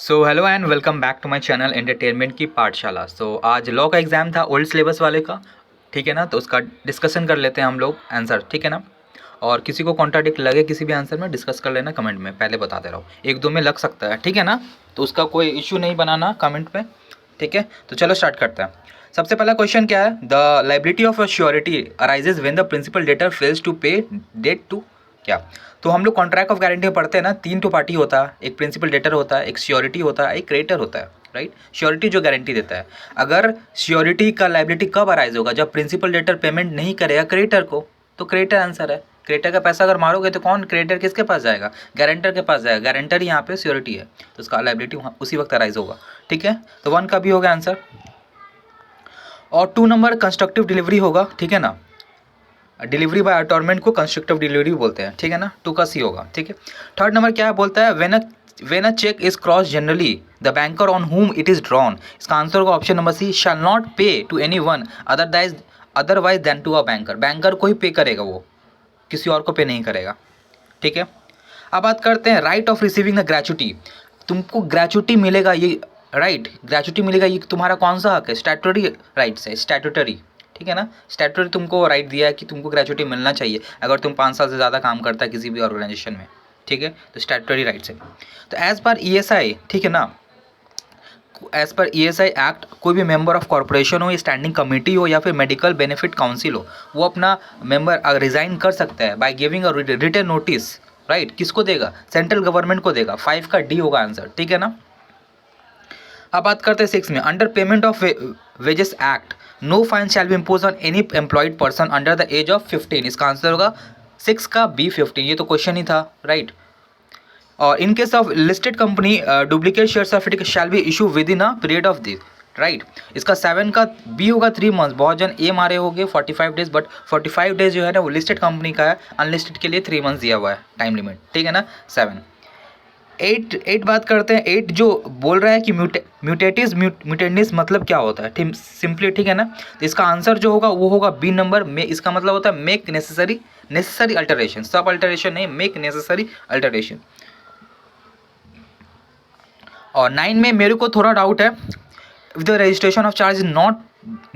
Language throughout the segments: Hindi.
So hello and welcome back to my channel entertainment की पाठशाला। आज लॉ का एग्ज़ाम था ओल्ड सिलेबस वाले का, ठीक है ना। तो उसका डिस्कशन कर लेते हैं हम लोग आंसर, ठीक है ना। और किसी को कॉन्ट्राडिक्ट लगे किसी भी आंसर में डिस्कस कर लेना कमेंट में, पहले बता दे रहा हूँ, एक दो में लग सकता है, ठीक है ना। तो उसका कोई इशू नहीं बनाना कमेंट पे, ठीक है। तो चलो स्टार्ट करते हैं। सबसे पहला क्वेश्चन क्या है, the liability of a surety arises when the principal debtor fails to pay debt to क्या। तो हम लोग कॉन्ट्रैक्ट ऑफ गारंटी में पढ़ते हैं ना, तीन तो पार्टी होता है, एक प्रिंसिपल डेटर होता है, एक श्योरिटी होता है, एक क्रेडिटर होता है, राइट। श्योरिटी जो गारंटी देता है, अगर श्योरिटी का लाइबिलिटी कब अराइज होगा, जब प्रिंसिपल डेटर पेमेंट नहीं करेगा क्रेडिटर को, तो क्रेडिटर आंसर है। क्रेडिटर का पैसा अगर मारोगे तो कौन, क्रेडिटर किसके पास जाएगा, गारंटर के पास जाएगा। गारंटर यहाँ पे श्योरिटी है, तो उसका लाइबिलिटी उसी वक्त अराइज होगा, ठीक है। तो 1 का भी होगा आंसर। और 2 नंबर कंस्ट्रक्टिव डिलीवरी होगा, ठीक है ना। डिलीवरी बाय अटॉर्नमेंट को कंस्ट्रक्टिव डिलीवरी बोलते हैं, ठीक है ना। 2 का सी होगा, ठीक है। थर्ड नंबर क्या बोलता है, when a cheque is cross generally the banker on whom it is drawn. इसका आंसर होगा option number C, shall not pay to any one otherwise than to a banker. Banker को ही पे करेगा, वो किसी और को पे नहीं करेगा, ठीक है। अब बात करते हैं right of receiving the gratuity. तुमको ग्रेचुटी मिलेगा, ये राइट, ग्रेचुटी मिलेगा, ये तुम्हारा कौन सा हक है, स्टैट्यूटरी राइट्स है, स्टैट्यूटरी, ठीक है ना। स्टैट्यूटरी तुमको राइट दिया है कि तुमको ग्रेचुटी मिलना चाहिए अगर तुम 5 साल से ज़्यादा काम करता है किसी भी ऑर्गेनाइजेशन में, ठीक है। तो स्टैट्यूटरी राइट्स है। तो एज पर ईएसआई, ठीक है ना, एज पर ईएसआई एक्ट कोई भी मेंबर ऑफ कॉर्पोरेशन हो या स्टैंडिंग कमेटी हो या फिर मेडिकल बेनिफिट काउंसिल हो, वो अपना मेंबर रिजाइन कर सकता है by giving a written notice, right. किसको देगा, सेंट्रल गवर्नमेंट को देगा। 5 का डी होगा आंसर, ठीक है ना। अब बात करते हैं 6 में, under payment of wages act no fine shall be impose on any employed person under the age of 15। इसका आंसर होगा 6 का बी 15, ये तो क्वेश्चन ही था, राइट। और in case of listed company duplicate share certificate shall be issue with in a period of this, right. इसका 7 का बी होगा 3 मंथ्स। बहुत जन ए मारे होंगे 45 डेज, बट 45 डेज जो है ना वो लिस्टेड कंपनी का है, अनलिस्टेड के लिए 3 मंथ्स दिया हुआ है टाइम लिमिट, ठीक है ना। 7 8 बात करते हैं। 8 जो बोल रहा है कि म्यूटेटिस मतलब क्या होता है सिंपली, ठीक है ना। तो इसका आंसर जो होगा वो होगा बी नंबर में। इसका मतलब होता है मेक नेसेसरी अल्टरेशन, सब अल्टरेशन नहीं, मेक नेसेसरी अल्टरेशन। और 9 में मेरे को थोड़ा डाउट है, if the registration of charge is not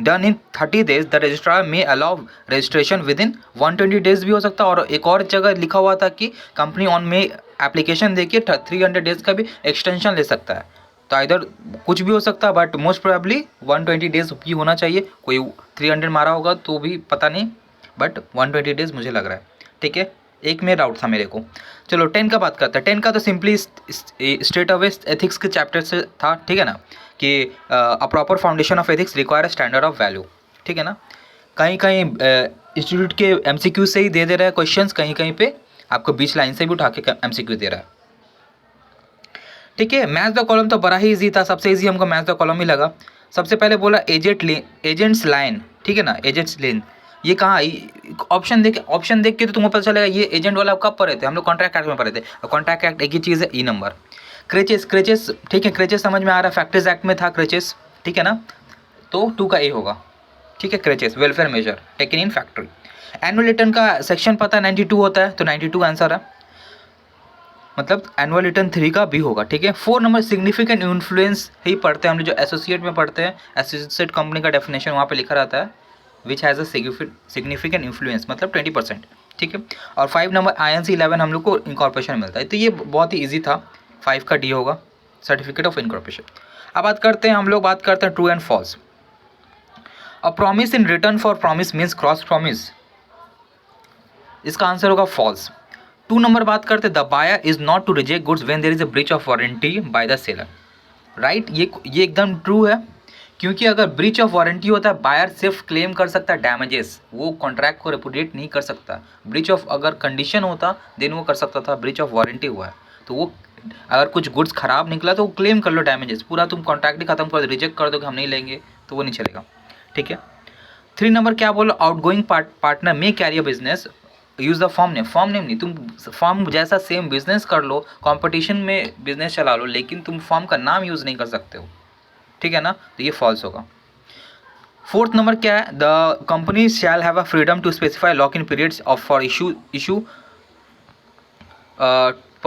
done in 30 days the registrar may allow registration with in 120 days भी हो सकता है। और एक और जगह लिखा हुआ था कि कंपनी ऑन में एप्लीकेशन देके 300 डेज का भी एक्सटेंशन ले सकता है। तो इधर कुछ भी हो सकता है, बट मोस्ट प्रोबेबली 120 डेज भी होना चाहिए। कोई 300 मारा होगा तो भी पता नहीं, बट 120 डेज मुझे लग रहा है, ठीक है। एक में डाउट था मेरे को। चलो 10 का बात करते हैं। 10 का तो सिंपली स्टेट अवे एथिक्स के चैप्टर से था, ठीक है ना, कि a proper foundation of ethics require standard of value, ठीक है ना। कहीं कहीं इंस्टीट्यूट के एमसीक्यू से ही दे रहा है क्वेश्चंस, कहीं कहीं पे आपको 20 लाइन से भी उठा के एमसीक्यू दे रहा है, ठीक है। मैच द कॉलम तो बड़ा ही ईजी था, सबसे ईजी हमको मैच द कॉलम ही लगा। सबसे पहले बोला एजेंट्स लाइन, ठीक है ना, एजेंट्स लाइन। ये कहाँ, ऑप्शन देख के तो तुमको पता चलेगा ये एजेंट वाला कब पढ़े थे हम लोग, कॉन्ट्रैक्ट एक्ट में पढ़े थे। कॉन्ट्रैक्ट एक्ट एक ही चीज़ है, ई नंबर। क्रेचेस, ठीक है, क्रेचेस समझ में आ रहा है, फैक्ट्रीज एक्ट में था क्रेचेस, ठीक है ना। तो 2 का ए होगा, ठीक है। Creches welfare measure taken in factory. Annual return का सेक्शन पता है 92 होता है, तो 92 आंसर है, मतलब एनुअल रिटर्न 3 का भी होगा, ठीक है। 4 नंबर सिग्निफिकेंट इन्फ्लुएंस ही पढ़ते हैं हम लोग, जो एसोसिएट में पढ़ते हैं। एसोसिएट कंपनी का डेफिनेशन वहाँ पे लिखा रहता है, which has a significant influence मतलब 20%, ठीक है। और 5 नंबर INC 11 हम लोग को इनकॉर्पोरेशन मिलता है, तो ये बहुत ही ईजी था। 5 का डी होगा, सर्टिफिकेट ऑफ इनकॉर्पोरेशन। अब बात करते हैं हम लोग, बात करते हैं true and false. A promise in return for promise means cross promise. इसका आंसर होगा फॉल्स। 2 नंबर बात करते, the buyer is not to reject goods when there is a breach of warranty by the seller, right. ये एकदम ट्रू है, क्योंकि अगर ब्रीच ऑफ वारंटी होता है बायर सिर्फ क्लेम कर सकता है डैमेजेस, वो कॉन्ट्रैक्ट को रेपुडिएट नहीं कर सकता। ब्रीच ऑफ अगर कंडीशन होता देन वो कर सकता था, ब्रीच ऑफ वारंटी हुआ है तो वो अगर कुछ गुड्स खराब निकला तो वो क्लेम कर लो डैमेजेस, पूरा तुम कॉन्ट्रैक्ट ही खत्म कर दो, रिजेक्ट कर दो कि हम नहीं लेंगे, तो वो नहीं चलेगा, ठीक है। 3 नंबर क्या बोलो, आउटगोइंग पार्टनर में carrier business use the form name नहीं, तुम फॉर्म जैसा सेम बिजनेस कर लो, कंपटीशन में बिजनेस चला लो, लेकिन तुम फॉर्म का नाम यूज़ नहीं कर सकते हो, ठीक है ना। तो ये फॉल्स होगा। 4th नंबर क्या है, the company shall have a freedom to specify lock in periods of for issue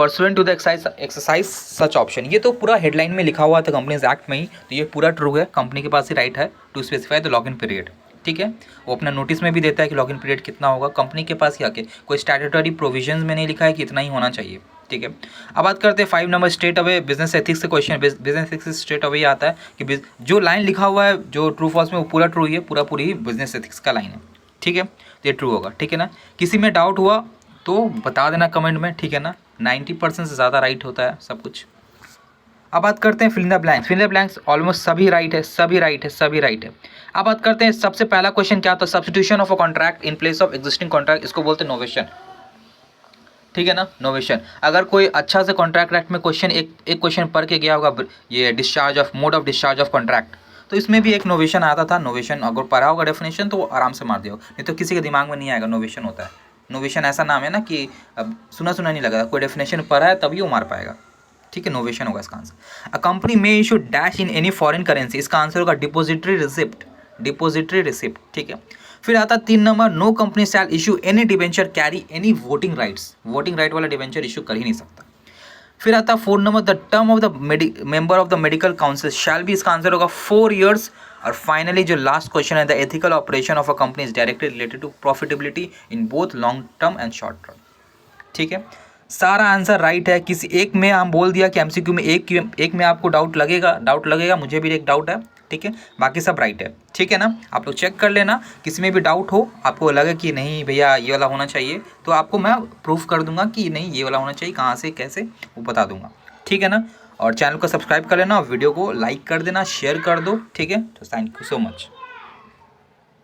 pursuant to the exercise such option, ये तो पूरा हेडलाइन में लिखा हुआ था कंपनीज एक्ट में ही, तो ये पूरा ट्रू है, कंपनी के पास ही राइट है to specify the lock in period. ठीक है, वो अपना नोटिस में भी देता है कि लॉक इन पीरियड कितना होगा, कंपनी के पास ही आके, कोई स्टैट्यूटरी प्रोविजंस में नहीं लिखा है कि इतना ही होना चाहिए। ठीक है, अब बात करते हैं 5 number straight away business ethics से क्वेश्चन। बिजनेस एथिक्स से स्ट्रेट अवे आता है कि जो लाइन लिखा हुआ है जो ट्रू फॉल्स में वो पूरा ट्रू ही है, पूरा पूरी बिजनेस एथिक्स का लाइन है। ठीक है, तो ये ट्रू होगा। ठीक है ना, किसी में डाउट हुआ तो बता देना कमेंट में। ठीक है ना, 90% से ज़्यादा राइट होता है सब कुछ। अब बात करते हैं fill in the blanks. Fill in the blanks almost सभी राइट है, सभी राइट है, सभी राइट है। अब बात करते हैं सबसे पहला क्वेश्चन क्या था, substitution of a contract in place of existing contract, इसको बोलते हैं नोवेशन। ठीक है ना, नोवेशन। अगर कोई अच्छा से कॉन्ट्रैक्ट एक्ट में क्वेश्चन एक क्वेश्चन पढ़ के गया होगा, ये discharge of mode of discharge of contract, तो इसमें भी एक नोवेशन आता था। नोवेशन अगर पढ़ा होगा डेफिनेशन तो आराम से मार दिया होगा, नहीं तो किसी के दिमाग में नहीं आएगा नोवेशन होता है। नोवेशन ऐसा नाम है ना कि अब सुना सुना नहीं लगा, कोई डेफिनेशन पढ़ा है तभी वो मार पाएगा। ठीक है, नोवेशन होगा इसका आंसर। अ कंपनी में issue dash in any foreign currency, इसका आंसर होगा डिपोजिटरी रिसिप्ट, डिपोजिटरी रिसिप्ट। ठीक है, फिर आता 3 number, no company shall issue any debenture carry any voting rights, voting right वाला डिबेंचर इशू कर ही नहीं सकता। फिर आता 4 number, the term of the member of the medical council shall भी, इसका आंसर होगा 4 years। और फाइनली जो लास्ट क्वेश्चन है, the ethical operation of a company is directly related to profitability in both long term and short term. ठीक है, सारा आंसर राइट है। किसी एक में हम बोल दिया कि एमसीक्यू में एक में आपको डाउट लगेगा, मुझे भी एक डाउट है। ठीक है, बाकी सब राइट है। ठीक है ना, आप लोग चेक कर लेना, किसी में भी डाउट हो, आपको लगे कि नहीं भैया ये वाला होना चाहिए, तो आपको मैं प्रूफ कर दूंगा कि नहीं ये वाला होना चाहिए, कहाँ से कैसे वो बता दूंगा। ठीक है ना, और चैनल को सब्सक्राइब कर लेना, वीडियो को लाइक कर देना, शेयर कर दो। ठीक है, तो थैंक यू सो मच।